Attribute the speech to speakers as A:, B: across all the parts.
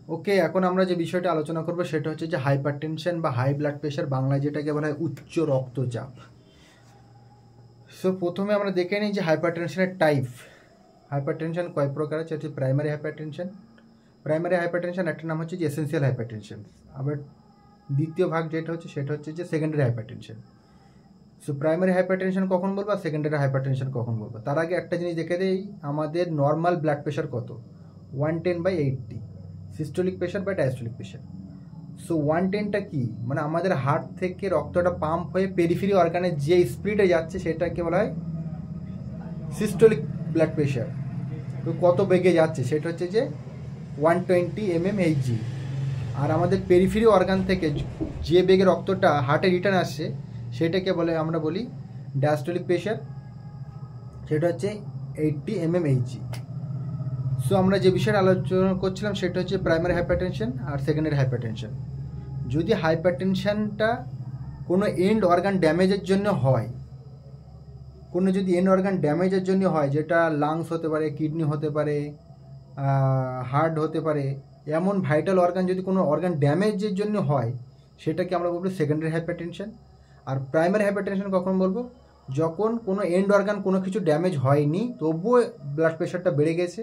A: ওকে, এখন আমরা যে বিষয়টা আলোচনা করব সেটা হচ্ছে যে হাইপারটেনশন বা হাই ব্লাড প্রেশার, বাংলায় যেটাকে বলা হয় উচ্চ রক্তচাপ। সো প্রথমে আমরা দেখে নিই যে হাইপারটেনশনের টাইপ। হাইপারটেনশন কয় প্রকার আছে? হচ্ছে প্রাইমারি হাইপারটেনশন। প্রাইমারি হাইপারটেনশন একটা নাম হচ্ছে যে এসেন্সিয়াল হাইপারটেনশন। আবার দ্বিতীয় ভাগ যেটা হচ্ছে সেটা হচ্ছে যে secondary hypertension. So primary hypertension কখন বলবো আর সেকেন্ডারি হাইপারটেনশন কখন বলবো, তার আগে একটা জিনিস দেখে দেই, আমাদের নর্মাল ব্লাড প্রেশার কত? 110/80। সিস্টোলিক প্রেশার বা ডায়াস্টোলিক প্রেশার। সো 110টা কি, মানে আমাদের হার্ট থেকে রক্তটা পাম্প হয়ে পেরিফেরি অর্গানে যে স্পিডে যাচ্ছে সেটাকে বলা হয় সিস্টোলিক ব্লাড প্রেশার। তো কত বেগে যাচ্ছে সেটা হচ্ছে যে 120 mmHg। আর আমাদের পেরিফেরি অর্গান থেকে যে বেগে রক্তটা হার্টে রিটার্ন আসছে সেটাকে বলে, আমরা বলি ডায়াস্টোলিক প্রেশার, সেটা হচ্ছে 80 mmHg। সো আমরা যে বিষয়টা আলোচনা করছিলাম সেটা হচ্ছে প্রাইমারি হাইপারটেনশন আর সেকেন্ডারি হাইপারটেনশন। যদি হাইপারটেনশনটা কোনো এন্ড অর্গান ড্যামেজের জন্য হয়, কোনো যদি এন্ড অর্গান ড্যামেজের জন্য হয়, যেটা লাংস হতে পারে, কিডনি হতে পারে, হার্ট হতে পারে, এমন ভাইটাল অর্গান যদি কোনো অর্গান ড্যামেজের জন্য হয় সেটাকে আমরা বলবো সেকেন্ডারি হাইপারটেনশন। আর প্রাইমারি হাইপারটেনশন কখন বলবো? যখন কোনো এন্ড অর্গান কোনো কিছু ড্যামেজ হয়নি তবুও ব্লাড প্রেশারটা বেড়ে গেছে,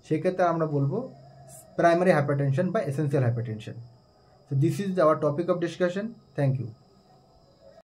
A: সেক্ষেত্রে আমরা বলবো প্রাইমারি hypertension বা essential hypertension. So this is our topic of discussion. Thank you.